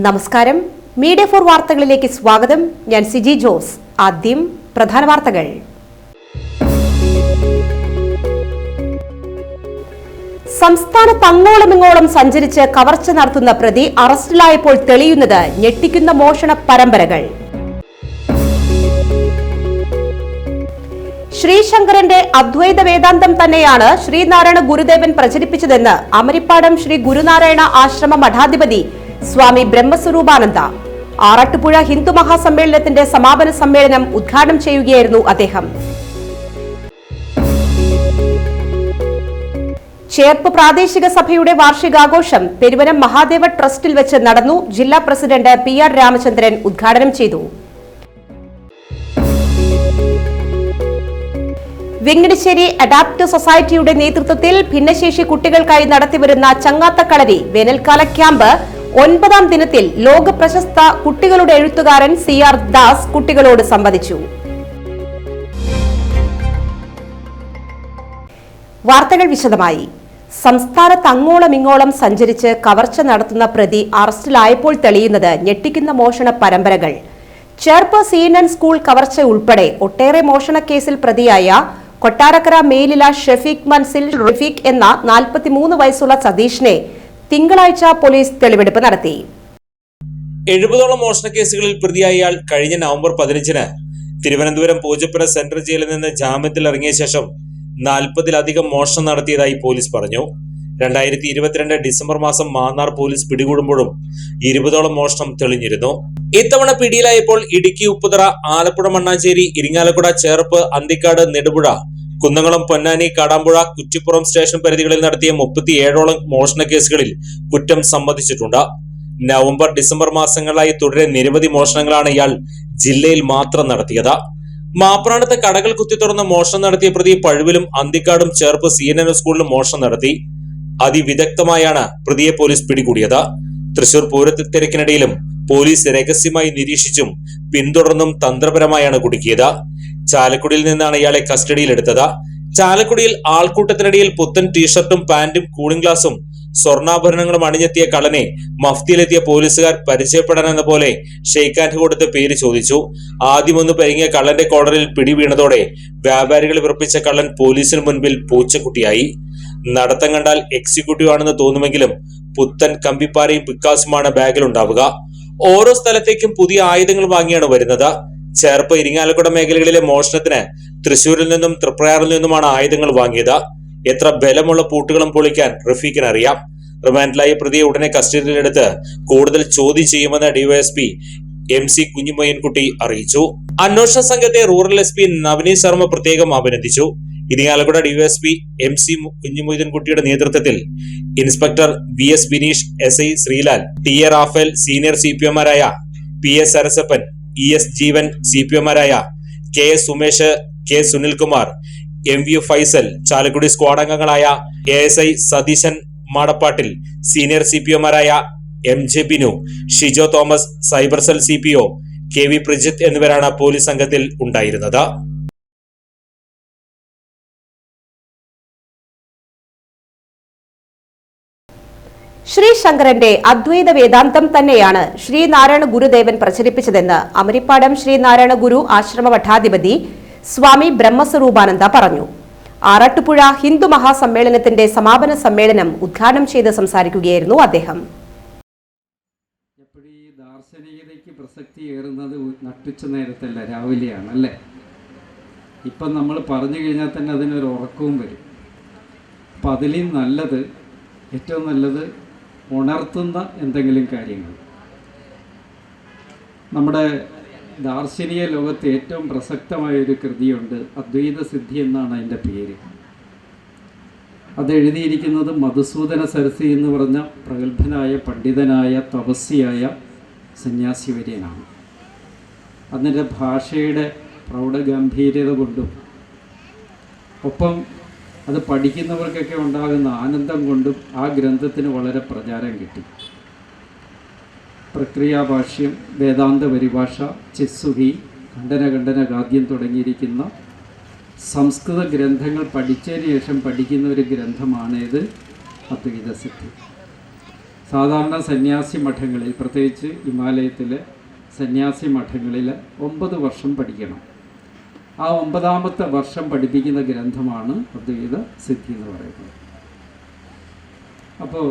നമസ്കാരം. മീഡിയ 4 വാർത്തകളിലേക്ക് സ്വാഗതം. ഞാൻ സിജി ജോസ്. ആദ്യം പ്രധാന വാർത്തകൾ. സംസ്ഥാനത്ത് അങ്ങോളമിങ്ങോളം സഞ്ചരിച്ച് കവർച്ച നടത്തുന്ന പ്രതി അറസ്റ്റിലായപ്പോൾ തെളിയുന്നത് ഞെട്ടിക്കുന്ന മോഷണ പരമ്പരകൾ. ശ്രീശങ്കരന്റെ അദ്വൈത വേദാന്തം തന്നെയാണ് ശ്രീനാരായണ ഗുരുദേവൻ പ്രചരിപ്പിച്ചതെന്ന് അമരിപ്പാടം ശ്രീ ഗുരുനാരായണ ആശ്രമ മഠാധിപതി സ്വാമി ബ്രഹ്മസ്വരൂപാനന്ദ. ആറാട്ടുപുഴ ഹിന്ദു മഹാസമ്മേളനത്തിന്റെ സമാപന സമ്മേളനം ഉദ്ഘാടനം ചെയ്യുകയായിരുന്നു അദ്ദേഹം. ചേർപ്പ് പ്രാദേശിക സഭയുടെ വാർഷികാഘോഷം പെരുവനം മഹാദേവ ട്രസ്റ്റിൽ വെച്ച് നടന്നു. ജില്ലാ പ്രസിഡന്റ് PR രാമചന്ദ്രൻ ഉദ്ഘാടനം ചെയ്തു. വെങ്ങടിശ്ശേരി അഡാപ്റ്റ് സൊസൈറ്റിയുടെ നേതൃത്വത്തിൽ ഭിന്നശേഷി കുട്ടികൾക്കായി നടത്തിവരുന്ന ചങ്ങാത്തക്കളരി വേനൽക്കാല ക്യാമ്പ് 9ാം ദിനത്തിൽ ലോക പ്രശസ്ത കുട്ടികളുടെ എഴുത്തുകാരൻ CR ദാസ് കുട്ടികളോട് സംവദിച്ചു. വാർത്തകൾ വിശദമായി. സംസ്ഥാനത്ത് അങ്ങോളമിങ്ങോളം സഞ്ചരിച്ച് കവർച്ച നടത്തുന്ന പ്രതി അറസ്റ്റിലായപ്പോൾ തെളിയുന്നത് ഞെട്ടിക്കുന്ന മോഷണ പരമ്പരകൾ. ചേർപ്പ് CNN സ്കൂൾ കവർച്ച ഉൾപ്പെടെ ഒട്ടേറെ മോഷണക്കേസിൽ പ്രതിയായ കൊട്ടാരക്കര മേലില ഷെഫീഖ് മൻസിൽ റഫീഖ് എന്ന 43 വയസ്സുള്ള സതീഷിനെ തിങ്കളാഴ്ച പോലീസ് തെളിവെടുപ്പ് നടത്തി. 70ഓളം മോഷണക്കേസുകളിൽ പ്രതിയായ ഇയാൾ കഴിഞ്ഞ നവംബർ 15-ന് തിരുവനന്തപുരം പൂജപ്പുര സെൻട്രൽ ജയിലിൽ നിന്ന് ജാമ്യത്തിൽ ഇറങ്ങിയ ശേഷം 40-ലധികം മോഷണം നടത്തിയതായി പോലീസ് പറഞ്ഞു. 2022 ഡിസംബർ മാസം മാന്നാർ പോലീസ് പിടികൂടുമ്പോഴും 20ഓളം മോഷണം തെളിഞ്ഞിരുന്നു. ഇത്തവണ പിടിയിലായപ്പോൾ ഇടുക്കി, ഉപ്പുതറ, ആലപ്പുഴ, മണ്ണാഞ്ചേരി, ഇരിങ്ങാലക്കുട, ചേർപ്പ്, അന്തിക്കാട്, നെടുപുഴ, കുന്നംകുളം, പൊന്നാനി, കാടാമ്പുഴ, കുറ്റിപ്പുറം സ്റ്റേഷൻ പരിധികളിൽ നടത്തിയ 37ഓളം മോഷണ കേസുകളിൽ കുറ്റം സമ്മതിച്ചിട്ടുണ്ട്. നവംബർ, ഡിസംബർ മാസങ്ങളിലായി തുടരെ നിരവധി മോഷണങ്ങളാണ് ഇയാൾ ജില്ലയിൽ മാത്രം നടത്തിയത്. മാപ്രാണത്ത് കടകൾ കുത്തിത്തുറന്ന് മോഷണം നടത്തിയ പ്രതി പഴുവിലും അന്തിക്കാടും ചേർപ്പ് CNN സ്കൂളിലും മോഷണം നടത്തി. അതിവിദഗ്ധമായാണ് പ്രതിയെ പോലീസ് പിടികൂടിയത്. തൃശൂർ പൂരത്തിരക്കിനിടയിലും പോലീസ് രഹസ്യമായി നിരീക്ഷിച്ചും പിന്തുടർന്നും തന്ത്രപരമായാണ് കുടുക്കിയത്. ചാലക്കുടിയിൽ നിന്നാണ് ഇയാളെ കസ്റ്റഡിയിലെടുത്തത്. ചാലക്കുടിയിൽ ആൾക്കൂട്ടത്തിനിടയിൽ പുത്തൻ ടീഷർട്ടും പാന്റും കൂളിംഗ് ഗ്ലാസും സ്വർണ്ണാഭരണങ്ങളും അണിഞ്ഞെത്തിയ കള്ളനെ മഫ്തിയിലെത്തിയ പോലീസുകാർ പരിചയപ്പെടാനെന്ന പോലെ ഷെയ്ക്ക് ഹാൻഡ് കൊടുത്ത് പേര് ചോദിച്ചു. ആദ്യമൊന്ന് പരിങ്ങിയ കള്ളന്റെ കോളറിൽ പിടി വീണതോടെ വ്യാപാരികൾ വിറപ്പിച്ച കള്ളൻ പോലീസിന് മുൻപിൽ പൂച്ചക്കുട്ടിയായി. നടത്തം കണ്ടാൽ എക്സിക്യൂട്ടീവ് ആണെന്ന് തോന്നുമെങ്കിലും പുത്തൻ കമ്പിപ്പാരയും പിക്കാസുമാണ് ബാഗിലുണ്ടാവുക. ഓരോ സ്ഥലത്തേക്കും പുതിയ ആയുധങ്ങൾ വാങ്ങിയാണ് വരുന്നത്. ചേർപ്പ്, ഇരിങ്ങാലക്കുട മേഖലകളിലെ മോഷണത്തിന് തൃശൂരിൽ നിന്നും തൃപ്രയാറിൽ നിന്നുമാണ് ആയുധങ്ങൾ വാങ്ങിയത്. എത്ര ബലമുള്ള പൂട്ടുകളും പൊളിക്കാൻ റഫീഖിന് അറിയാം. റിമാൻഡിലായ പ്രതിയെ ഉടനെ കസ്റ്റഡിയിലെടുത്ത് കൂടുതൽ ചോദ്യം ചെയ്യുമെന്ന് DYSP MC കുഞ്ഞുമൊയ്യൻകുട്ടി അറിയിച്ചു. അന്വേഷണ സംഘത്തെ റൂറൽ SP നവനീത് ശർമ്മ പ്രത്യേകം അഭിനന്ദിച്ചു. ഇരിങ്ങാലക്കുട DYSP MC കുഞ്ഞുമൊയ്യൻകുട്ടിയുടെ നേതൃത്വത്തിൽ inspector VS Bineesh, SI Sreelal, TA Raphael, senior CPOമാരായ PS സരസപ്പൻ, ES ജീവൻ, CPOമാരായ KS Sumesh, K Sunilkumar, MV Faisal, Chalakudy squad അംഗങ്ങളായ ASI സതീശൻ മാടപ്പാട്ടിൽ, സീനിയർ CPOമാരായ MJ Binu, Shijo Thomas, cyber cell CPO KV Prajith എന്നിവരാണ് പോലീസ് സംഘത്തിൽ ഉണ്ടായിരുന്നത്. ശ്രീശങ്കരന്റെ അദ്വൈത വേദാന്തം തന്നെയാണ് ശ്രീനാരായണ ഗുരുദേവൻ പ്രചരിപ്പിച്ചതെന്ന് അമരിപ്പാടം ശ്രീനാരായണ ഗുരു ആശ്രമ മഠാധിപതി സ്വാമി ബ്രഹ്മസ്വരൂപാനന്ദ പറഞ്ഞു. ആറാട്ടുപുഴ ഹിന്ദു മഹാസമ്മേളനത്തിന്റെ സമാപന സമ്മേളനം ഉദ്ഘാടനം ചെയ്ത് സംസാരിക്കുകയായിരുന്നു അദ്ദേഹം. ദാർശനികതയ്ക്ക് പ്രസക്തി ഏറുന്നത് നട്ടുച്ച നേരത്തല്ല, രാവിലെയാണ് അല്ലേ? ഇപ്പം നമ്മൾ പറഞ്ഞു കഴിഞ്ഞാൽ തന്നെ അതിനൊരു ഉറക്കവും വരും. അപ്പം അതിലും നല്ലത്, ഏറ്റവും നല്ലത് ഉണർത്തുന്ന എന്തെങ്കിലും കാര്യങ്ങൾ. നമ്മുടെ ദാർശനിക ലോകത്ത് ഏറ്റവും പ്രസക്തമായൊരു കൃതിയുണ്ട്, അദ്വൈത സിദ്ധി എന്നാണ് അതിൻ്റെ പേര്. അത് എഴുതിയിരിക്കുന്നത് മധുസൂദന സരസ്വതി എന്ന് പറഞ്ഞ പ്രഗത്ഭനായ പണ്ഡിതനായ തപസ്വിയായ സന്യാസി വര്യനാണ്. അതിൻ്റെ ഭാഷയുടെ പ്രൗഢഗംഭീര്യത കൊണ്ടും ഒപ്പം അത് പഠിക്കുന്നവർക്കൊക്കെ ഉണ്ടാകുന്ന ആനന്ദം കൊണ്ടും ആ ഗ്രന്ഥത്തിന് വളരെ പ്രചാരം കിട്ടി. പ്രക്രിയാഭാഷ്യം, വേദാന്ത പരിഭാഷ, ചിസ്സുഹി, ഖണ്ഡന ഗാദ്യം തുടങ്ങിയിരിക്കുന്ന സംസ്കൃത ഗ്രന്ഥങ്ങൾ പഠിച്ചതിന് ശേഷം പഠിക്കുന്ന ഒരു ഗ്രന്ഥമാണേത് അദ്വൈത സിദ്ധി. സാധാരണ സന്യാസി മഠങ്ങളിൽ, പ്രത്യേകിച്ച് ഹിമാലയത്തിലെ സന്യാസി മഠങ്ങളിൽ 9 വർഷം പഠിക്കണം. ആ 9ാമത്തെ വർഷം പഠിപ്പിക്കുന്ന ഗ്രന്ഥമാണ് അദ്വൈത സിദ്ധി എന്ന് പറയുന്നത്. അപ്പോൾ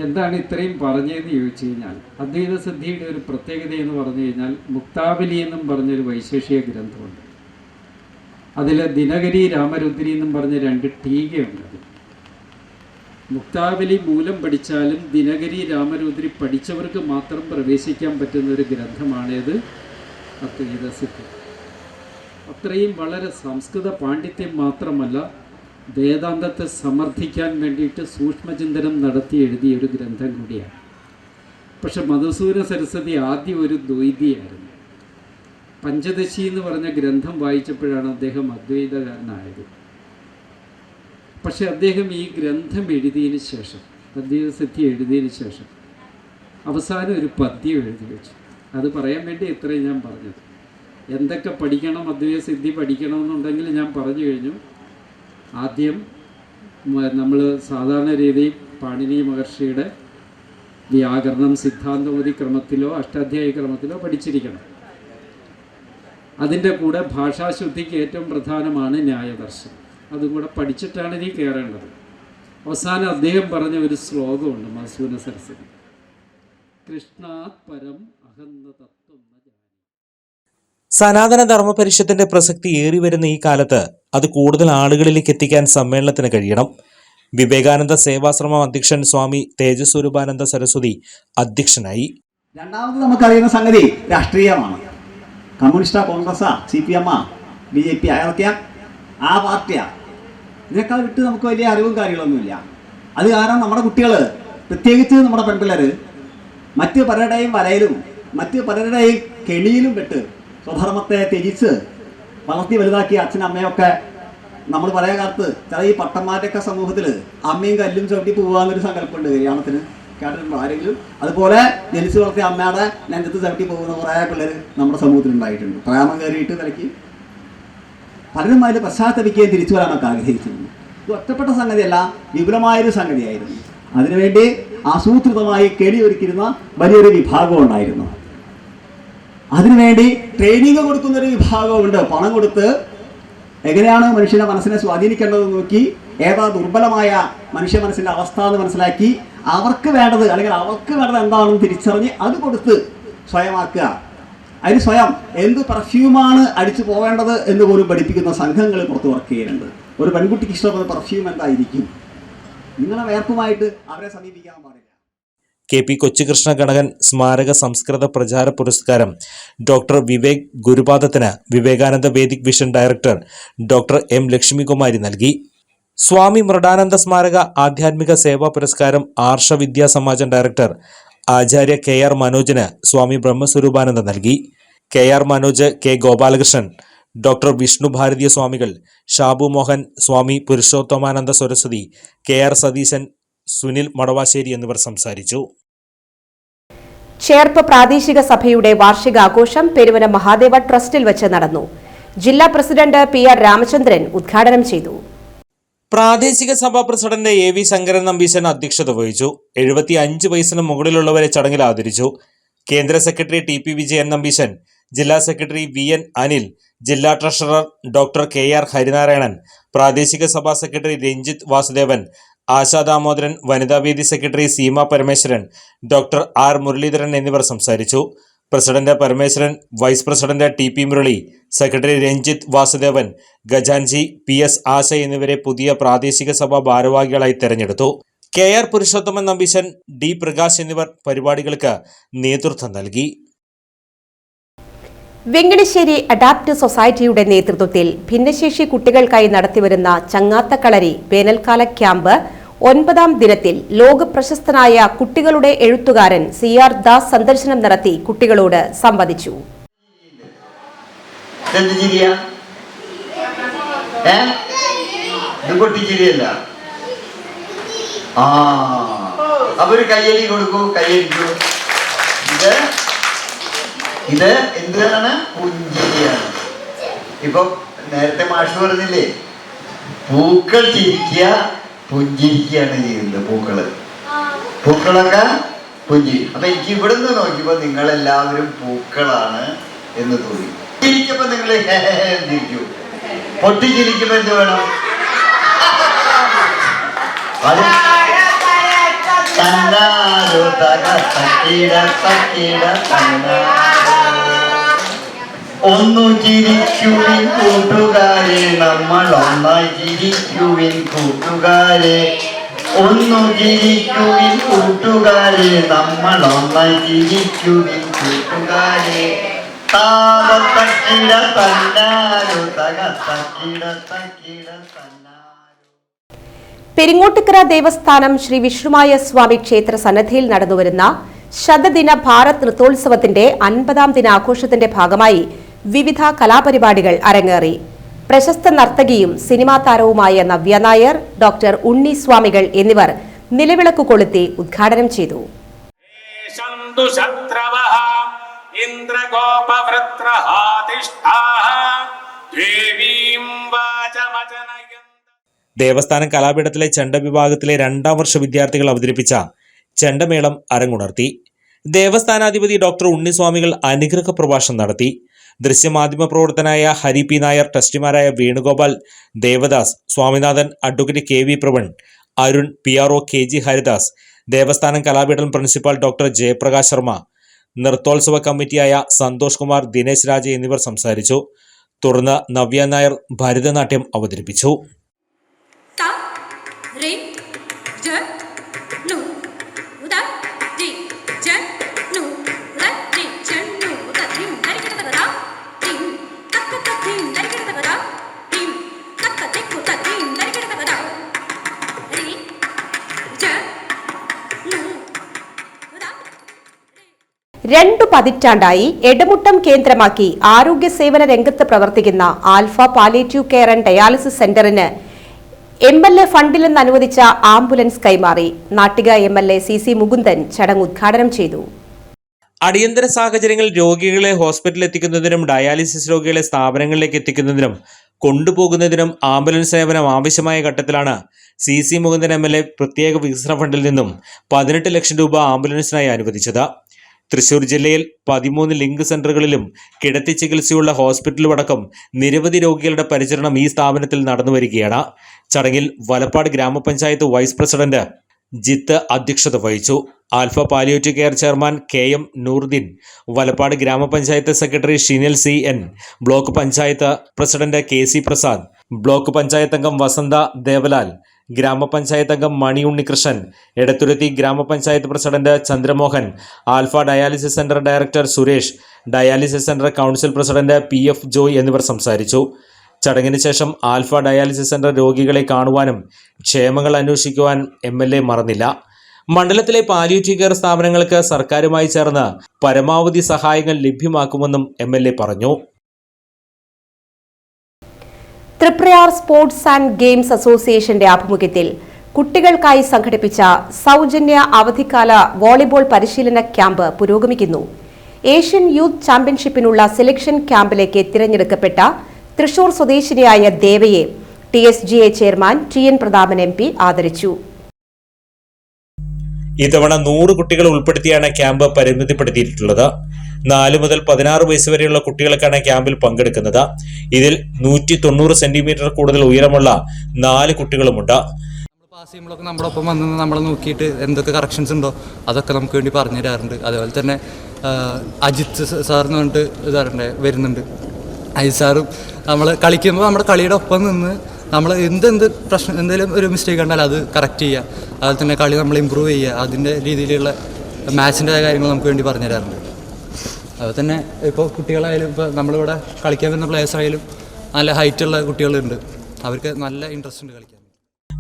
എന്താണ് ഇത്രയും പറഞ്ഞതെന്ന് ചോദിച്ചു കഴിഞ്ഞാൽ, അദ്വൈത സിദ്ധിയുടെ ഒരു പ്രത്യേകത എന്ന് പറഞ്ഞു കഴിഞ്ഞാൽ, മുക്താവലി എന്നും പറഞ്ഞൊരു വൈശേഷിക ഗ്രന്ഥമുണ്ട്. അതിൽ ദിനകരി രാമരുദ്രി എന്നും പറഞ്ഞ 2 ടീകയുണ്ട്. മുക്താവലി മൂലം പഠിച്ചാലും ദിനകരി രാമരുദ്രി പഠിച്ചവർക്ക് മാത്രം പ്രവേശിക്കാൻ പറ്റുന്ന ഒരു ഗ്രന്ഥമാണേത് അദ്വൈത സിദ്ധി. അത്രയും വളരെ സംസ്കൃത പാണ്ഡിത്യം മാത്രമല്ല, വേദാന്തത്തെ സമർത്ഥിക്കാൻ വേണ്ടിയിട്ട് സൂക്ഷ്മചിന്തനം നടത്തി എഴുതിയ ഒരു ഗ്രന്ഥം കൂടിയാണ്. പക്ഷെ മധുസൂദന സരസ്വതി ആദ്യം ഒരു ദ്വൈതിയായിരുന്നു. പഞ്ചദശി എന്ന് പറഞ്ഞ ഗ്രന്ഥം വായിച്ചപ്പോഴാണ് അദ്ദേഹം അദ്വൈതകാരനായത്. പക്ഷെ അദ്ദേഹം ഈ ഗ്രന്ഥം എഴുതിയതിന് ശേഷം, അദ്വൈത സിദ്ധി എഴുതിയതിന് ശേഷം അവസാനം ഒരു പദ്യം എഴുതി വെച്ചു. അത് പറയാൻ വേണ്ടി ഇത്രയും ഞാൻ പറഞ്ഞത്. എന്തൊക്കെ പഠിക്കണം, അദ്വൈത സിദ്ധി പഠിക്കണമെന്നുണ്ടെങ്കിൽ ഞാൻ പറഞ്ഞു കഴിഞ്ഞു. ആദ്യം നമ്മൾ സാധാരണ രീതിയിൽ പാണിനി മഹർഷിയുടെ വ്യാകരണം സിദ്ധാന്തമതി ക്രമത്തിലോ അഷ്ടാധ്യായി ക്രമത്തിലോ പഠിച്ചിരിക്കണം. അതിൻ്റെ കൂടെ ഭാഷാശുദ്ധിക്ക് ഏറ്റവും പ്രധാനമാണ് ന്യായദർശനം. അതും കൂടെ പഠിച്ചിട്ടാണ് ഇനി കയറേണ്ടത്. അവസാനം അദ്ദേഹം പറഞ്ഞ ഒരു ശ്ലോകമുണ്ട് മധുസൂദന സരസ്വതി, കൃഷ്ണാത് പരം അഹന്ത തത്വം. സനാതന ധർമ്മ പരിഷത്തിന്റെ പ്രസക്തി ഏറി വരുന്ന ഈ കാലത്ത് അത് കൂടുതൽ ആളുകളിലേക്ക് എത്തിക്കാൻ സമ്മേളനത്തിന് കഴിയണം. വിവേകാനന്ദ സേവാശ്രമം അധ്യക്ഷൻ സ്വാമി തേജസ്വരൂപാനന്ദ സരസ്വതി അധ്യക്ഷനായി. രണ്ടാമത് നമുക്കറിയുന്ന സംഗതി രാഷ്ട്രീയമാണ്. കമ്മ്യൂണിസ്റ്റാ, കോൺഗ്രസ്സാ, CPM, BJP, അതൊക്കെയാ ആ പാർട്ടിയാ. ഇതിനേക്കാൾ വിട്ട് നമുക്ക് വലിയ അറിവും കാര്യങ്ങളൊന്നുമില്ല. അത് കാരണം നമ്മുടെ കുട്ടികൾ, പ്രത്യേകിച്ച് നമ്മുടെ പെൺപിള്ളേർ, മറ്റ് പലരുടെയും വലയിലും മറ്റ് പലരുടെയും കെണിയിലും പെട്ട് സ്വധർമ്മത്തെ ത്യജിച്ച് വളർത്തി വലുതാക്കിയ അച്ഛനമ്മയൊക്കെ നമ്മൾ പഴയ കാലത്ത് ചില ഈ പട്ടന്മാരുടെയൊക്കെ സമൂഹത്തിൽ അമ്മയും കല്ലും ചവിട്ടി പോകാമെന്നൊരു സങ്കല്പമുണ്ട് കല്യാണത്തിന്. കേട്ടിട്ടുണ്ടോ ആരെങ്കിലും? അതുപോലെ ജനിച്ചു വളർത്തിയ അമ്മയുടെ നെഞ്ചത്ത് ചവിട്ടി പോകുന്ന കുറേ പിള്ളേർ നമ്മുടെ സമൂഹത്തിൽ ഉണ്ടായിട്ടുണ്ട്. പ്രേമം കയറിയിട്ട് തലയ്ക്ക് പലരും അതിൽ പശ്ചാത്തപിക്കുകയും തിരിച്ചു വരാനൊക്കെ ആഗ്രഹിച്ചിരുന്നു. ഇത് ഒറ്റപ്പെട്ട സംഗതിയല്ല, വിപുലമായൊരു സംഗതിയായിരുന്നു. അതിനുവേണ്ടി ആസൂത്രിതമായി കെണിയൊരുക്കിയിരുന്ന വലിയൊരു വിഭാഗം ഉണ്ടായിരുന്നു. അതിനുവേണ്ടി ട്രെയിനിങ് കൊടുക്കുന്നൊരു വിഭാഗമുണ്ട്. പണം കൊടുത്ത് എങ്ങനെയാണ് മനുഷ്യന്റെ മനസ്സിനെ സ്വാധീനിക്കേണ്ടതെന്ന് നോക്കി, ഏതാ ദുർബലമായ മനുഷ്യ മനസ്സിന്റെ അവസ്ഥ എന്ന് മനസ്സിലാക്കി അവർക്ക് വേണ്ടത് അല്ലെങ്കിൽ അവർക്ക് വേണ്ടത് എന്താണെന്ന് തിരിച്ചറിഞ്ഞ് അത് കൊടുത്ത് സ്വയമാക്കുക. അതിന് സ്വയം എന്ത് പെർഫ്യൂമാണ് അടിച്ചു പോകേണ്ടത് എന്ന് പോലും പഠിപ്പിക്കുന്ന സംഘങ്ങൾ പുറത്ത് വർക്ക് ചെയ്യുന്നുണ്ട്. ഒരു പെൺകുട്ടിക്ക് ഇഷ്ടപ്പെടുന്ന പെർഫ്യൂം എന്തായിരിക്കും? നിങ്ങളെ വേർപ്പുമായിട്ട് അവരെ സമീപിക്കാൻ പാടില്ല. KP കൊച്ചുകൃഷ്ണ ഗണകൻ സ്മാരക സംസ്കൃത പ്രചാര പുരസ്കാരം ഡോക്ടർ വിവേക് ഗുരുപാദത്തിന് Vivekananda Vedic vision director doctor M Lakshmikumari നൽകി. സ്വാമി മൃഡാനന്ദ സ്മാരക ആധ്യാത്മിക സേവാ പുരസ്കാരം ആർഷ വിദ്യാ സമാജം ഡയറക്ടർ ആചാര്യ KR മനോജിന് സ്വാമി ബ്രഹ്മസ്വരൂപാനന്ദ നൽകി. KR Manoj, K Gopalakrishnan, doctor Vishnu Bharatheeya Swamikal, Shabu Mohan, സ്വാമി പുരുഷോത്തമാനന്ദ സരസ്വതി, KR സതീശൻ, സുനിൽ മടവാശ്ശേരി എന്നിവർ സംസാരിച്ചു. ചേർപ്പ് പ്രാദേശിക സഭയുടെ വാർഷികാഘോഷം പെരുവന മഹാദേവ ട്രസ്റ്റിൽ വെച്ച് നടന്നു. ജില്ലാ പ്രസിഡന്റ് PR രാമചന്ദ്രൻ ഉദ്ഘാടനം ചെയ്തു. പ്രാദേശിക സഭാ പ്രസിഡന്റ് AV ശങ്കരൻ നമ്പീശൻ അധ്യക്ഷത വഹിച്ചു. 75 വയസ്സിന് മുകളിലുള്ളവരെ ചടങ്ങിൽ ആദരിച്ചു. കേന്ദ്ര സെക്രട്ടറി TP വിജയൻ നമ്പീശൻ, ജില്ലാ സെക്രട്ടറി VN അനിൽ, ജില്ലാ ട്രഷറർ ഡോക്ടർ KR ഹരിനാരായണൻ, പ്രാദേശിക സഭാ സെക്രട്ടറി രഞ്ജിത്ത് വാസുദേവൻ, ആശാ ദാമോദരൻ, വനിതാവേദി secretary Seema Parameswaran, doctor R Muraleedharan എന്നിവർ സംസാരിച്ചു. President Parameswaran, vice president TP Murali, secretary Ranjith Vasudevan, ഖജാൻജി PS ആശ എന്നിവരെ പുതിയ പ്രാദേശിക സഭാ ഭാരവാഹികളായി തെരഞ്ഞെടുത്തു. KR പുരുഷോത്തമൻ നമ്പീശൻ, D പ്രകാശ് എന്നിവർ പരിപാടികൾക്ക് നേതൃത്വം നൽകി. വെങ്കടശ്ശേരി അഡാപ്റ്റ് സൊസൈറ്റിയുടെ നേതൃത്വത്തിൽ ഭിന്നശേഷി കുട്ടികൾക്കായി നടത്തിവരുന്ന ചങ്ങാത്തക്കളരി വേനൽക്കാല ക്യാമ്പ് 9ാം ദിനത്തിൽ ലോക പ്രശസ്തനായ കുട്ടികളുടെ എഴുത്തുകാരൻ CR ദാസ് സന്ദർശനം നടത്തി കുട്ടികളോട് സംവദിച്ചു. ഇത് എന്താണ്? പുഞ്ചിരിയാണ്. ഇപ്പൊ നേരത്തെ മാഷ് പറഞ്ഞില്ലേ, പൂക്കൾ ചിരിക്കുക, പുഞ്ചിരിക്കുകയാണ് ചെയ്യുന്നത് പൂക്കള്. പൂക്കളൊക്കെ പുഞ്ചിരി. അപ്പൊ എനിക്ക് ഇവിടുന്ന് നോക്കിയപ്പോ നിങ്ങളെല്ലാവരും പൂക്കളാണ് എന്ന് തോന്നി. ചിരിക്കുമ്പോ നിങ്ങൾ ചിരിക്കൂ, പൊട്ടിച്ചിരിക്കുമ്പോ എന്ത് വേണം? അത് തന്നാലോ തക തക്കീട തക്കീട ഒന്നു ചിരിക്കുവിൻ കൂട്ടുകാരെ, നമ്മൾ ഒന്നായി ചിരിക്കുവിൻ കൂട്ടുകാരെ, ഒന്നു ചിരിക്കുവിൻ കൂട്ടുകാരെ, നമ്മൾ ഒന്നായി ചിരിക്കുവിൻ കൂട്ടുകാരെ. താവ തക്കിട തന്നാലോ തക തക്കിട തക്കിട തന്നാലോ. പെരിങ്ങോട്ടുകര ദേവസ്ഥാനം ശ്രീ വിഷ്ണുമായ സ്വാമി ക്ഷേത്ര സന്നദ്ധിയിൽ നടന്നുവരുന്ന ശതദിന ഭാരത് നൃത്തോത്സവത്തിന്റെ 50ാം ദിനാഘോഷത്തിന്റെ ഭാഗമായി വിവിധ കലാപരിപാടികൾ അരങ്ങേറി. പ്രശസ്ത നർത്തകിയും സിനിമാ താരവുമായ നവ്യ നായർ, ഡോക്ടർ ഉണ്ണി സ്വാമികൾ എന്നിവർ നിലവിളക്ക് കൊളുത്തി ഉദ്ഘാടനം ചെയ്തു. ദേവസ്ഥാനം കലാപീഠത്തിലെ ചെണ്ട വിഭാഗത്തിലെ 2ാം വർഷ വിദ്യാർത്ഥികൾ അവതരിപ്പിച്ച ചെണ്ടമേളം അരങ്ങുണർത്തി. ദേവസ്ഥാനാധിപതി ഡോക്ടർ ഉണ്ണിസ്വാമികൾ അനുഗ്രഹ പ്രഭാഷണം നടത്തി. ദൃശ്യമാധ്യമ പ്രവർത്തനായ ഹരി പി നായർ, ട്രസ്റ്റിമാരായ Venugopal, Devadas, Swaminathan, advocate KV Pravan, Arun, PRO KG Haridas, Devasthanam Kalapeedam principal doctor Jayaprakash Sharma, നൃത്തോത്സവ കമ്മിറ്റിയായ സന്തോഷ് കുമാർ, ദിനേശ് രാജ് എന്നിവർ സംസാരിച്ചു. തുടർന്ന് നവ്യ നായർ ഭരതനാട്യം അവതരിപ്പിച്ചു. രണ്ടു പതിറ്റാണ്ടായി എടമുട്ടം കേന്ദ്രമാക്കി ആരോഗ്യ സേവന രംഗത്ത് പ്രവർത്തിക്കുന്ന Alpha palliative care and dialysis സെന്ററിന് MLA ഫണ്ടിൽ നിന്ന് അനുവദിച്ച ആംബുലൻസ് കൈമാറി. നാട്ടിക MLA CC മുകുന്ദൻ ചടങ്ങ് ഉദ്ഘാടനം ചെയ്തു. അടിയന്തര സാഹചര്യങ്ങളിൽ രോഗികളെ ഹോസ്പിറ്റലിൽ എത്തിക്കുന്നതിനും ഡയാലിസിസ് രോഗികളെ സ്ഥാപനങ്ങളിലേക്ക് എത്തിക്കുന്നതിനും കൊണ്ടുപോകുന്നതിനും ആംബുലൻസ് സേവനം ആവശ്യമായ ഘട്ടത്തിലാണ് CC മുകുന്ദൻ MLA പ്രത്യേക വികസന ഫണ്ടിൽ നിന്നും 18 ലക്ഷം രൂപ ആംബുലൻസിനായി അനുവദിച്ചത്. തൃശൂർ ജില്ലയിൽ 13 ലിങ്ക് സെന്ററുകളിലും കിടത്തി ചികിത്സയുള്ള ഹോസ്പിറ്റലുമടക്കം നിരവധി രോഗികളുടെ പരിചരണം ഈ സ്ഥാപനത്തിൽ നടന്നുവരികയാണ്. ചടങ്ങിൽ വലപ്പാട് ഗ്രാമപഞ്ചായത്ത് വൈസ് പ്രസിഡന്റ് ജിത്ത് അധ്യക്ഷത വഹിച്ചു. Alpha palliative care chairman KM Nooruddeen, Valappad ഗ്രാമപഞ്ചായത്ത് secretary Shinil CN, block panchayat president KC Prasad, block panchayat അംഗം വസന്ത ദേവലാൽ, ഗ്രാമപഞ്ചായത്ത് അംഗം മണി ഉണ്ണികൃഷ്ണൻ, എടത്തുരുത്തി ഗ്രാമപഞ്ചായത്ത് president Chandramohan, Alpha dialysis centre director Suresh, dialysis centre council president PF Joy എന്നിവർ സംസാരിച്ചു. ചടങ്ങിന് ശേഷം ആൽഫ ഡയാലിസിസ് സെന്റർ രോഗികളെ കാണുവാനും ക്ഷേമങ്ങൾ അന്വേഷിക്കുവാൻ MLA മറന്നില്ല. മണ്ഡലത്തിലെ പാലിയേറ്റീവ് കെയർ സ്ഥാപനങ്ങൾക്ക് സർക്കാരുമായി ചേർന്ന് പരമാവധി സഹായങ്ങൾ ലഭ്യമാക്കുമെന്നും MLA പറഞ്ഞു. തൃപ്രയാർ സ്പോർട്സ് ആൻഡ് ഗെയിംസ് അസോസിയേഷന്റെ ആഭിമുഖ്യത്തിൽ കുട്ടികൾക്കായി സംഘടിപ്പിച്ച സൗജന്യ അവധിക്കാല വോളിബോൾ പരിശീലന ക്യാമ്പ് പുരോഗമിക്കുന്നു. ഏഷ്യൻ യൂത്ത് ചാമ്പ്യൻഷിപ്പിനുള്ള സെലക്ഷൻ ക്യാമ്പിലേക്ക് തിരഞ്ഞെടുക്കപ്പെട്ട തൃശൂർ സ്വദേശിനിയായ ദേവയെ TSGA chairman TN Prathapan MP ആദരിച്ചു. ഇത്തവണ 100 കുട്ടികളെ ഉൾപ്പെടുത്തിയാണ് ക്യാമ്പ് പരിമിതിപ്പെടുത്തിയിട്ടുള്ളത്. 4 മുതൽ 16 വയസ്സ് വരെയുള്ള കുട്ടികൾക്കാണ് ക്യാമ്പിൽ പങ്കെടുക്കുന്നത്. ഇതിൽ 190 സെന്റിമീറ്റർ കൂടുതൽ ഉയരമുള്ള 4 കുട്ടികളുമുണ്ട്. പാസ് ചെയ്യുമ്പോഴൊക്കെ നമ്മുടെ ഒപ്പം വന്ന് നമ്മളെ നോക്കിയിട്ട് എന്തൊക്കെ കറക്ഷൻസ് ഉണ്ടോ അതൊക്കെ നമുക്ക് വേണ്ടി പറഞ്ഞു തരാറുണ്ട്. അതുപോലെ തന്നെ അജിത്ത് സാറിന് പറഞ്ഞിട്ട് വരുന്നുണ്ട്. അജിത് സാറും നമ്മൾ കളിക്കുമ്പോൾ നമ്മുടെ കളിയുടെ ഒപ്പം നിന്ന് നമ്മൾ എന്ത് പ്രശ്നം എന്തെങ്കിലും ഒരു മിസ്റ്റേക്ക് കണ്ടാൽ അത് കറക്റ്റ് ചെയ്യുക. അതുപോലെ തന്നെ കളി നമ്മൾ ഇമ്പ്രൂവ് ചെയ്യുക. അതിൻ്റെ രീതിയിലുള്ള മാച്ചിൻ്റെ കാര്യങ്ങൾ നമുക്ക് വേണ്ടി പറഞ്ഞു തരാറുണ്ട്. അതുപോലെ തന്നെ ഇപ്പോൾ കുട്ടികളായാലും ഇപ്പോൾ നമ്മളിവിടെ കളിക്കാൻ വരുന്ന പ്ലേയേഴ്സ് ആയാലും നല്ല ഹൈറ്റുള്ള കുട്ടികളുണ്ട്. അവർക്ക് നല്ല ഇൻട്രസ്റ്റ് ഉണ്ട് കളിക്കാൻ.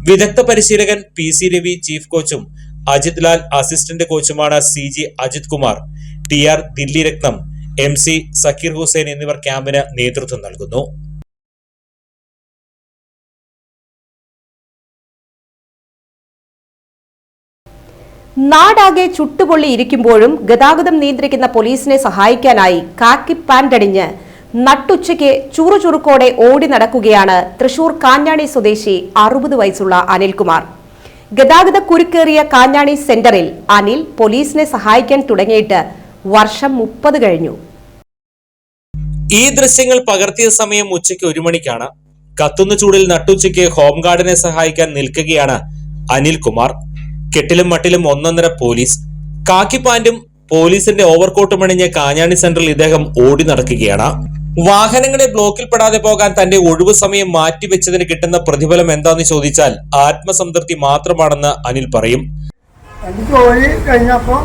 വിദഗ്ധ പരിശീലകൻ PC രവി ചീഫ് കോച്ചും അജിത് ലാൽ അസിസ്റ്റന്റ് കോച്ചുമാണ് CG Ajith Kumar, TR Dilli Ratnam, MC Zakir Hussain എന്നിവർ ക്യാമ്പിന് നേതൃത്വം നൽകുന്നു. നാടാകെ ചുട്ടുപൊള്ളിയിരിക്കുമ്പോഴും ഗതാഗതം നിയന്ത്രിക്കുന്ന പോലീസിനെ സഹായിക്കാനായി കാക്കി പാൻഡടിഞ്ഞ് നട്ടുച്ചയ്ക്ക് ചുറുചുറുക്കോടെ ഓടി നടക്കുകയാണ് തൃശൂർ കാഞ്ഞാണി സ്വദേശി 60 വയസ്സുള്ള അനിൽകുമാർ. ഗതാഗത കുരുക്കേറിയ കാഞ്ഞാണി സെന്ററിൽ അനിൽ പോലീസിനെ സഹായിക്കാൻ തുടങ്ങിയിട്ട് വർഷം 30 കഴിഞ്ഞു. ഈ ദൃശ്യങ്ങൾ പകർത്തിയ സമയം ഉച്ചയ്ക്ക് 1 മണിക്കാണ്. കത്തുന്ന ചൂടിൽ നട്ടുച്ചയ്ക്ക് ഹോംഗാർഡിനെ സഹായിക്കാൻ നിൽക്കുകയാണ് അനിൽകുമാർ. കെട്ടിലും മട്ടിലും 1.5 പോലീസ്, കാക്കി പാന്റും പോലീസിന്റെ ഓവർകോട്ടും അണിഞ്ഞ കാഞ്ഞാണി സെന്ററിൽ ഇദ്ദേഹം ഓടി നടക്കുകയാണ്. വാഹനങ്ങളെ ബ്ലോക്കിൽപ്പെടാതെ പോകാൻ തന്റെ ഒഴിവു സമയം മാറ്റിവെച്ചതിന് കിട്ടുന്ന പ്രതിഫലം എന്താന്ന് ചോദിച്ചാൽ ആത്മസംതൃപ്തി മാത്രമാണെന്ന് അനിൽ പറയും. എനിക്ക് ജോലി കഴിഞ്ഞപ്പോ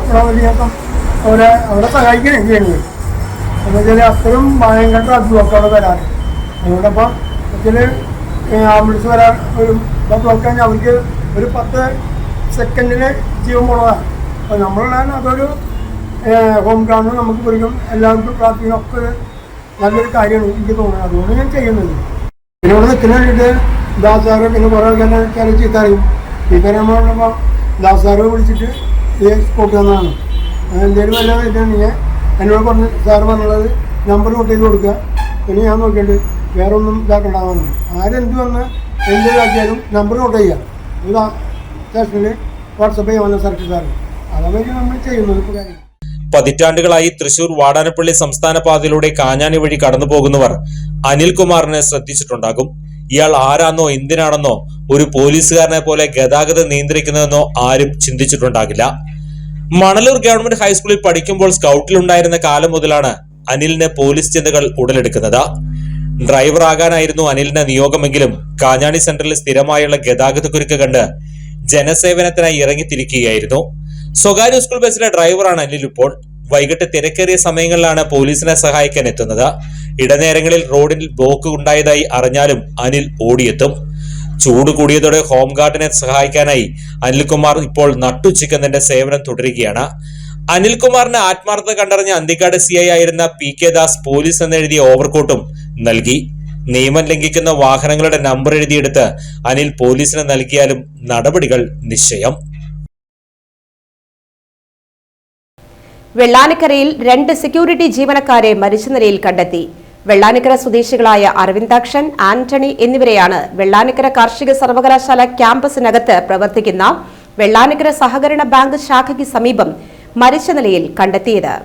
അവിടെ സഹായിക്കാൻ ചെയ്യുന്നത് എന്നുവെച്ചാൽ അത്രയും ഭയങ്കര ബ്ലോക്ക് അവിടെ വരാറ്. അതുകൊണ്ടപ്പോൾ ആംബുലൻസ് വരാൻ ഒരു ബ്ലോക്ക് കഴിഞ്ഞാൽ അവർക്ക് ഒരു 10 സെക്കൻഡിന് ജീവൻ പോണതാണ്. അപ്പോൾ നമ്മളുടെ അതൊരു ഹോം ഗാർഡിന് നമുക്ക് പിടിക്കും, എല്ലാവർക്കും പ്രാർത്ഥനയൊക്കെ നല്ലൊരു കാര്യമാണ് എനിക്ക് തോന്നുന്നത്. അതുകൊണ്ട് ഞാൻ ചെയ്യുന്നത്. പിന്നെ ഇവിടെ നിൽക്കുന്ന വേണ്ടിയിട്ട് ദാസാറ് പിന്നെ കുറേ ആൾക്കാരെ ചീത്ത അറിയും. ചീത്ത അറിയുമ്പോൾ ദാസാറ് വിളിച്ചിട്ട് ഈ സ്പോട്ട് തന്നതാണ്. എന്തെങ്കിലും വല്ല ഇതാണെങ്കിൽ എന്നോട് പറഞ്ഞ് സാറ് പറഞ്ഞുള്ളത് നമ്പർ നോട്ട് ചെയ്ത് കൊടുക്കുക. പിന്നെ ഞാൻ നോക്കിയിട്ട് വേറെ ഒന്നും ഇതാക്കണ്ടാവുന്നു. ആരെന്ത് വന്ന് എന്ത് ഇതാക്കിയാലും നമ്പർ നോട്ട് ചെയ്യുക. ഇത് സ്റ്റേഷനിൽ വാട്സപ്പ് ചെയ്യാൻ സർക്കിൾ സാറ് അതൊക്കെ നമ്മൾ ചെയ്യുന്നത് ഇപ്പോൾ കാര്യം. പതിറ്റാണ്ടുകളായി തൃശൂർ വാടാനപ്പള്ളി സംസ്ഥാന പാതയിലൂടെ കാഞ്ഞാണി വഴി കടന്നു പോകുന്നവർ അനിൽകുമാറിനെ ശ്രദ്ധിച്ചിട്ടുണ്ടാകും. ഇയാൾ ആരാന്നോ എന്തിനാണെന്നോ ഒരു പോലീസുകാരനെ പോലെ ഗതാഗതം നിയന്ത്രിക്കുന്നതെന്നോ ആരും ചിന്തിച്ചിട്ടുണ്ടാകില്ല. മണലൂർ ഗവൺമെന്റ് ഹൈസ്കൂളിൽ പഠിക്കുമ്പോൾ സ്കൗട്ടിലുണ്ടായിരുന്ന കാലം മുതലാണ് അനിലിന് പോലീസ് ചിന്തകൾ ഉടലെടുക്കുന്നത്. ഡ്രൈവർ ആകാനായിരുന്നു അനിലിന്റെ നിയോഗമെങ്കിലും കാഞ്ഞാണി സെന്ററിൽ സ്ഥിരമായുള്ള ഗതാഗതക്കുരുക്ക് കണ്ട് ജനസേവനത്തിനായി ഇറങ്ങിത്തിരിക്കുകയായിരുന്നു. സ്വകാര്യ സ്കൂൾ ബസ്സിലെ ഡ്രൈവറാണ് അനിൽ ഇപ്പോൾ. വൈകിട്ട് തിരക്കേറിയ സമയങ്ങളിലാണ് പോലീസിനെ സഹായിക്കാൻ എത്തുന്നത്. ഇടനേരങ്ങളിൽ റോഡിൽ ബ്ലോക്ക് ഉണ്ടായതായി അറിഞ്ഞാലും അനിൽ ഓടിയെത്തും. ചൂട് കൂടിയതോടെ ഹോംഗാർഡിനെ സഹായിക്കാനായി അനിൽകുമാർ ഇപ്പോൾ നട്ടുച്ചയ്ക്ക് തന്റെ സേവനം തുടരുകയാണ്. അനിൽകുമാറിന്റെ ആത്മാർത്ഥത കണ്ടറിഞ്ഞ അന്തിക്കാട് CI ആയിരുന്ന PK ദാസ് പോലീസ് എന്നെഴുതിയ ഓവർകോട്ടും നൽകി. നിയമം ലംഘിക്കുന്ന വാഹനങ്ങളുടെ നമ്പർ എഴുതിയെടുത്ത് അനിൽ പോലീസിന് നൽകിയാലും നടപടികൾ നിശ്ചയം. വെള്ളാനിക്കരയിൽ 2 സെക്യൂരിറ്റി ജീവനക്കാരെ മരിച്ച നിലയിൽ കണ്ടെത്തി. വെള്ളാനിക്കര സ്വദേശികളായ അരവിന്ദാക്ഷൻ, ആന്റണി എന്നിവരെയാണ് വെള്ളാനിക്കര കാർഷിക സർവകലാശാല ക്യാമ്പസിനകത്ത് പ്രവർത്തിക്കുന്ന വെള്ളാനിക്കര സഹകരണ ബാങ്ക് ശാഖയ്ക്ക് സമീപം മരിച്ച നിലയിൽ കണ്ടെത്തിയത്.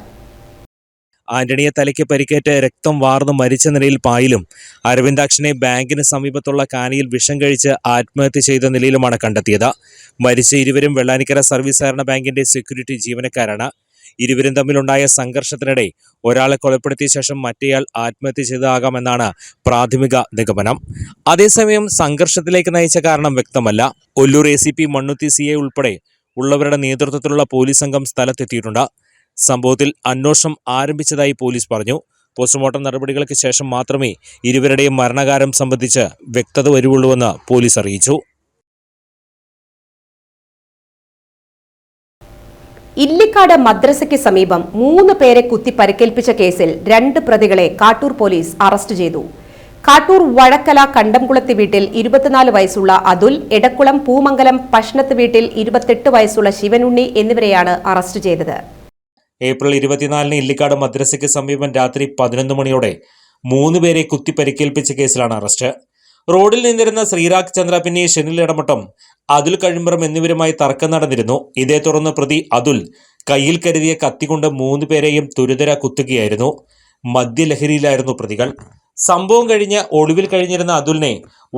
ആന്റണിയെ തലയ്ക്ക് പരിക്കേറ്റ് രക്തം വാർന്ന് മരിച്ച നിലയിൽ പായിലും അരവിന്ദാക്ഷനെ ബാങ്കിന് സമീപത്തുള്ള കാനിയിൽ വിഷം കഴിച്ച് ആത്മഹത്യ ചെയ്ത നിലയിലുമാണ് കണ്ടെത്തിയത്. മരിച്ച ഇരുവരും വെള്ളാനിക്കര സർവീസ് സഹകരണ ബാങ്കിന്റെ സെക്യൂരിറ്റി ജീവനക്കാരാണ്. ഇരുവരും തമ്മിലുണ്ടായ സംഘർഷത്തിനിടെ ഒരാളെ കൊലപ്പെടുത്തിയ ശേഷം മറ്റേയാൾ ആത്മഹത്യ ചെയ്തതാകാമെന്നാണ് പ്രാഥമിക നിഗമനം. അതേസമയം സംഘർഷത്തിലേക്ക് നയിച്ച കാരണം വ്യക്തമല്ല. ഒല്ലൂർ ACP മണ്ണുത്തി CI ഉൾപ്പെടെ ഉള്ളവരുടെ നേതൃത്വത്തിലുള്ള പോലീസ് സംഘം സ്ഥലത്തെത്തിയിട്ടുണ്ട്. സംഭവത്തിൽ അന്വേഷണം ആരംഭിച്ചതായി പോലീസ് പറഞ്ഞു. പോസ്റ്റ്മോർട്ടം നടപടികൾക്ക് ശേഷം മാത്രമേ ഇരുവരുടെയും മരണകാരണം സംബന്ധിച്ച് വ്യക്തത വരുവുള്ളൂവെന്ന് പോലീസ് അറിയിച്ചു. ഇല്ലിക്കാട് മദ്രസയ്ക്ക് സമീപം 3 പേരെ കുത്തി പരിക്കേൽപ്പിച്ച കേസിൽ 2 പ്രതികളെ കാട്ടൂർ പോലീസ് അറസ്റ്റ് ചെയ്തു. കാട്ടൂർ വഴക്കല കണ്ടംകുളത്ത് വീട്ടിൽ 24 വയസ്സുള്ള അതുൽ, എടക്കുളം പൂമംഗലം പഷ്ണത്ത് വീട്ടിൽ 28 വയസ്സുള്ള ശിവനുണ്ണി എന്നിവരെയാണ് അറസ്റ്റ് ചെയ്തത്. ഏപ്രിൽ 24-ന് ഇല്ലിക്കാട് മദ്രസയ്ക്ക് സമീപം രാത്രി 11 മണിയോടെ 3 പേരെ കുത്തി പരിക്കേൽപ്പിച്ച കേസിലാണ് അറസ്റ്റ്. റോഡിൽ നിന്നിരുന്ന ശ്രീരാഗ് ചന്ദ്ര പിന്നെ ഷെനിൽ ഇടമട്ടം, അതുൽ കഴിമ്പറം എന്നിവരുമായി തർക്കം നടന്നിരുന്നു. ഇതേ തുടർന്ന് പ്രതി അതുൽ കയ്യിൽ കരുതിയ കത്തികൊണ്ട് 3 പേരെയും തുരുതര കുത്തുകയായിരുന്നു. മദ്യലഹരിയിലായിരുന്നു പ്രതികൾ. സംഭവം കഴിഞ്ഞ് ഒളിവിൽ കഴിഞ്ഞിരുന്ന അതുലിനെ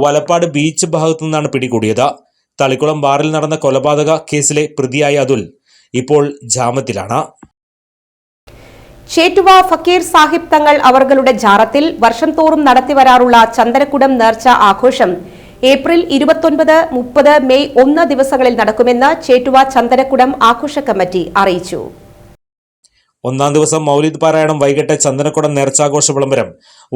വലപ്പാട് ബീച്ച് ഭാഗത്തു നിന്നാണ് പിടികൂടിയത്. തളിക്കുളം ബാറിൽ നടന്ന കൊലപാതക കേസിലെ പ്രതിയായ അതുൽ ഇപ്പോൾ ജാമ്യത്തിലാണ്. ചേറ്റുവ ഫക്കീർ സാഹിബ് തങ്ങൾ അവർകളുടെ ജാറത്തിൽ വർഷം തോറും നടത്തിവരാറുള്ള ചന്ദനക്കുടം നേർച്ച ആഘോഷം ഏപ്രിൽ 29, 30, മെയ് 1 ദിവസങ്ങളിൽ നടക്കുമെന്ന് ചേറ്റുവ ചന്ദനക്കുടം ആഘോഷ കമ്മിറ്റി അറിയിച്ചു. 1-ാം ദിവസം മൗലിദ് പാരായണം, വൈകിട്ട് ചന്ദനക്കുടം നേർച്ചാഘോഷ വിളംബരം,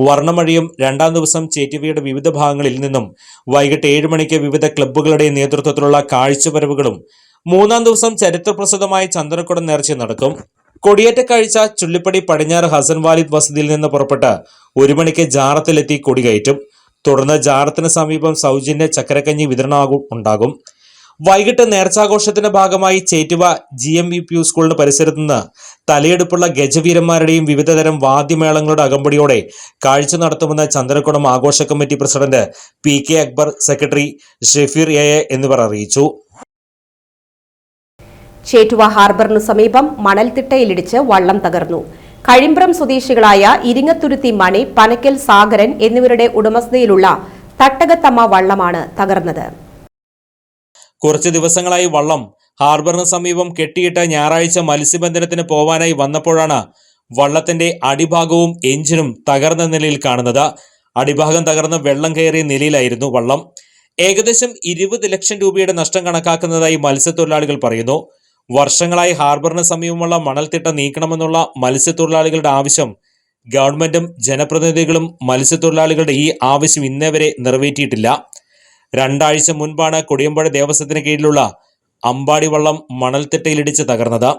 വർണ്ണമഴിയും 2-ാം ദിവസം ചേറ്റുവയുടെ വിവിധ ഭാഗങ്ങളിൽ നിന്നും വൈകിട്ട് 7 മണിക്ക് വിവിധ ക്ലബ്ബുകളുടെ നേതൃത്വത്തിലുള്ള കാഴ്ചവരവുകളും 3-ാം ദിവസം ചരിത്രപ്രസിദ്ധമായ ചന്ദനക്കുടം നേർച്ച നടക്കും. കൊടിയേറ്റ കാഴ്ച ചുള്ളിപ്പടി പടിഞ്ഞാറ് ഹസൻ വാലിദ് വസതിയിൽ നിന്ന് പുറപ്പെട്ട് 1 മണിക്ക് ജാറത്തിലെത്തി കൊടികയറ്റും. തുടർന്ന് ജാറത്തിന് സമീപം സൗജന്യ ചക്കരക്കഞ്ഞി വിതരണം ഉണ്ടാകും. വൈകിട്ട് നേർച്ചാഘോഷത്തിന്റെ ഭാഗമായി ചേറ്റുവ GMVPU സ്കൂളിന് പരിസരത്ത് നിന്ന് തലയെടുപ്പുള്ള ഗജവീരന്മാരുടെയും വിവിധതരം വാദ്യമേളങ്ങളുടെ അകമ്പടിയോടെ കാഴ്ച നടത്തുമെന്ന് ചന്ദനക്കുടം ആഘോഷ committee president PK Akbar, secretary Shefeer AA എന്നിവർ അറിയിച്ചു. ചേറ്റുവ ഹാർബറിനു സമീപം മണൽത്തിട്ടയിലിടിച്ച് വള്ളം തകർന്നു. കഴിമ്പ്രം സ്വദേശികളായ ഇരിങ്ങത്തുരുത്തി മണി, പനക്കൽ സാഗരൻ എന്നിവരുടെ ഉടമസ്ഥതയിലുള്ള തട്ടകത്തമ്മ വള്ളമാണ് തകർന്നത്. കുറച്ചു ദിവസങ്ങളായി വള്ളം ഹാർബറിന് സമീപം കെട്ടിയിട്ട് ഞായറാഴ്ച മത്സ്യബന്ധനത്തിന് പോവാനായി വന്നപ്പോഴാണ് വള്ളത്തിന്റെ അടിഭാഗവും എഞ്ചിനും തകർന്ന നിലയിൽ കാണുന്നത്. അടിഭാഗം തകർന്ന് വെള്ളം കയറിയ നിലയിലായിരുന്നു വള്ളം. ഏകദേശം 20 ലക്ഷം രൂപയുടെ നഷ്ടം കണക്കാക്കുന്നതായി മത്സ്യത്തൊഴിലാളികൾ പറയുന്നു. വർഷങ്ങളായി ഹാർബറിന് സമീപമുള്ള മണൽത്തിട്ട നീക്കണമെന്നുള്ള മത്സ്യത്തൊഴിലാളികളുടെ ആവശ്യം ഗവൺമെന്റും ജനപ്രതിനിധികളും മത്സ്യത്തൊഴിലാളികളുടെ ഈ ആവശ്യം ഇന്നേവരെ നിറവേറ്റിയിട്ടില്ല. 2 ആഴ്ച മുൻപാണ് കൊടിയമ്പുഴ ദേവസ്വത്തിന് കീഴിലുള്ള അമ്പാടി വള്ളം മണൽത്തിട്ടയിലിടിച്ച് തകർന്നത്.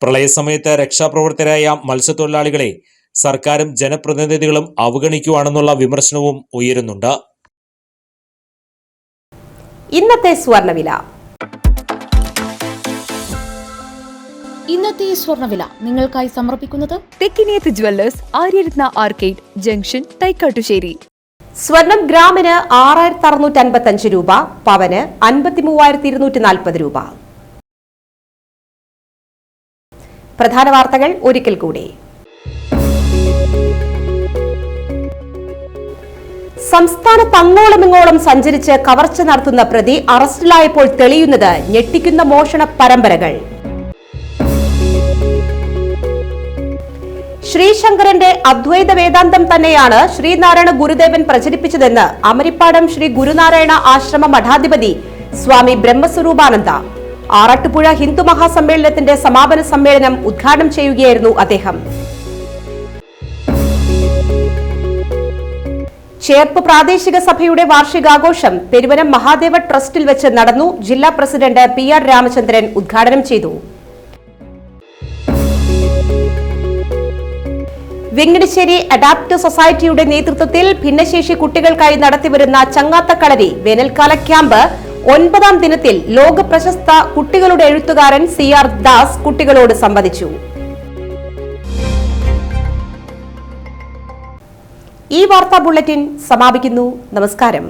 പ്രളയസമയത്ത് രക്ഷാപ്രവർത്തകരായ മത്സ്യത്തൊഴിലാളികളെ സർക്കാരും ജനപ്രതിനിധികളും അവഗണിക്കുകയാണെന്നുള്ള വിമർശനവും ഉയരുന്നുണ്ട്. ഇന്നത്തെ സ്വർണ്ണവില. ഇന്നത്തെ സ്വർണ്ണവില നിങ്ങൾക്കായി സമർപ്പിക്കുന്നത് Thekkiniyath jewellers, Aryaratna arcade junction, Thaikattussery. സ്വർണം ഗ്രാമിന് 6655 രൂപ, പവന് 53,240 രൂപ. പ്രധാന വാർത്തകൾ ഒരിക്കൽ കൂടി. സംസ്ഥാനത്ത് അങ്ങോളമിങ്ങോളം സഞ്ചരിച്ച് കവർച്ച നടത്തുന്ന പ്രതി അറസ്റ്റിലായപ്പോൾ തെളിയുന്നത് ഞെട്ടിക്കുന്ന മോഷണ പരമ്പരകൾ. ശ്രീശങ്കരന്റെ അദ്വൈത വേദാന്തം തന്നെയാണ് ശ്രീനാരായണ ഗുരുദേവൻ പ്രചരിപ്പിച്ചതെന്ന് അമരിപ്പാടം ശ്രീ ഗുരുനാരായണ ആശ്രമ മഠാധിപതി സ്വാമി ബ്രഹ്മസ്വരൂപാനന്ദ. ആറാട്ടുപുഴ ഹിന്ദു മഹാസമ്മേളനത്തിന്റെ സമാപന സമ്മേളനം ഉദ്ഘാടനം ചെയ്യുകയായിരുന്നു അദ്ദേഹം. ചേർപ്പ് പ്രാദേശിക സഭയുടെ വാർഷികാഘോഷം പെരുവനം മഹാദേവ ട്രസ്റ്റിൽ വെച്ച് നടന്നു. ജില്ലാ പ്രസിഡന്റ് PR രാമചന്ദ്രൻ ഉദ്ഘാടനം ചെയ്തു. വെങ്ങടിശ്ശേരി അഡാപ്റ്റ് സൊസൈറ്റിയുടെ നേതൃത്വത്തിൽ ഭിന്നശേഷി കുട്ടികൾക്കായി നടത്തിവരുന്ന ചങ്ങാത്തക്കളരി വേനൽക്കാല ക്യാമ്പ് 9ാം ദിനത്തിൽ ലോക പ്രശസ്ത കുട്ടികളുടെ എഴുത്തുകാരൻ CR ദാസ് കുട്ടികളോട് സംവദിച്ചു. ഈ വാർത്താ ബുള്ളറ്റിൻ സമാപിക്കുന്നു. നമസ്കാരം.